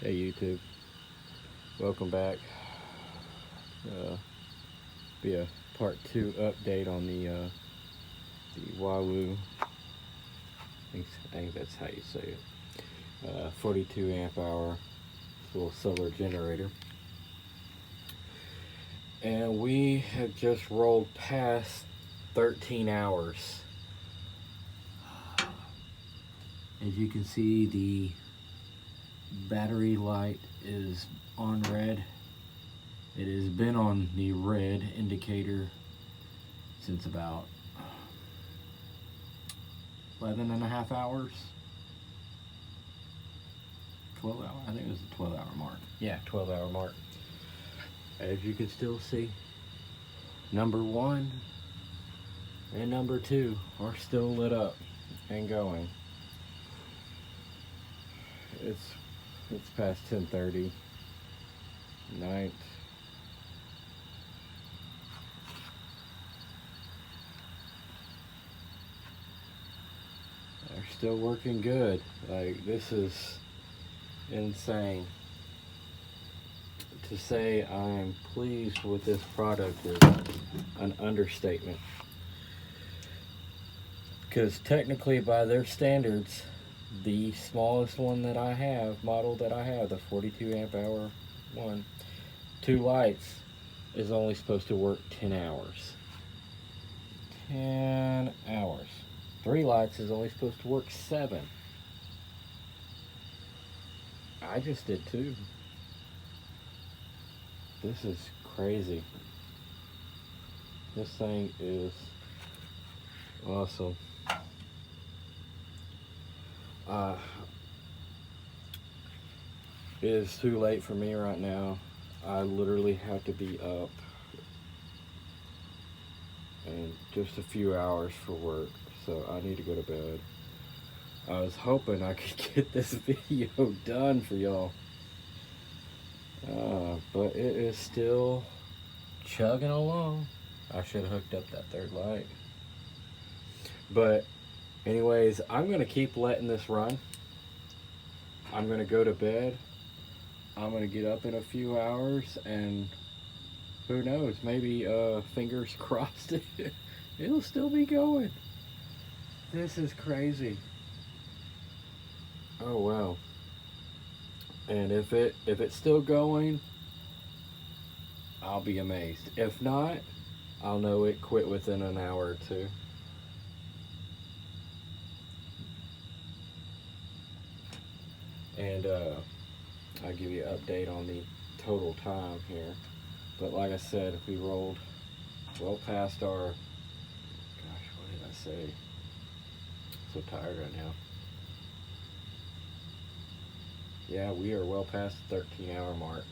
Hey YouTube, welcome back. Be a part 2 update on the Wawui. I think that's how you say it. 42 amp hour little solar generator, and we have just rolled past 13 hours. As you can see, the battery light is on red. It has been on the red indicator since about 11 and a half hours. 12 hours, I think it was the 12-hour mark. Yeah, 12-hour mark. As you can still see, number 1 and number 2 are still lit up and going. It's past 10:30 night. They're still working good. Like, this is insane. To say I'm pleased with this product is an understatement, because technically by their standards, the smallest one that I have, model that I have, the 42 amp hour one, 2 lights, is only supposed to work 10 hours. 10 hours. 3 lights is only supposed to work 7. I just did 2. This is crazy. This thing is awesome. It is too late for me right now. I literally have to be up in just a few hours for work, so I need to go to bed. I was hoping I could get this video done for y'all, but it is still chugging along. I should have hooked up that 3rd light, but anyways, I'm gonna keep letting this run. I'm gonna go to bed. I'm gonna get up in a few hours, and who knows, maybe fingers crossed, it'll still be going. This is crazy. Oh wow. And if it's still going, I'll be amazed. If not, I'll know it quit within an hour or 2. And I'll give you an update on the total time here. But like I said, we rolled well past our, gosh, what did I say? I'm so tired right now. Yeah, we are well past the 13-hour mark.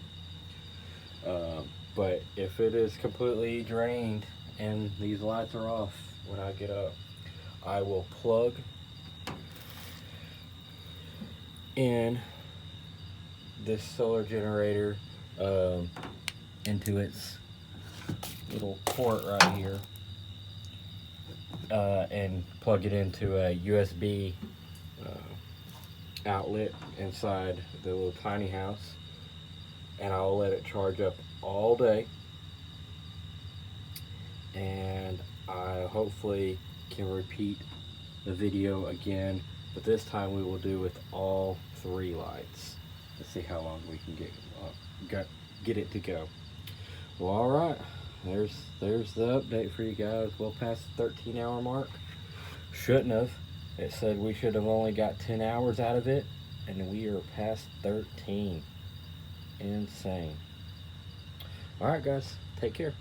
But if it is completely drained and these lights are off when I get up, I will plug in this solar generator into its little port right here, and plug it into a USB outlet inside the little tiny house, and I'll let it charge up all day, and I hopefully can repeat the video again, but this time we will do with all 3 lights. Let's see how long we can get it to go. Well, all right, there's the update for you guys. Well past the 13-hour mark. Shouldn't have. It said we should have only got 10 hours out of it, and we are past 13. Insane. All right, guys, take care.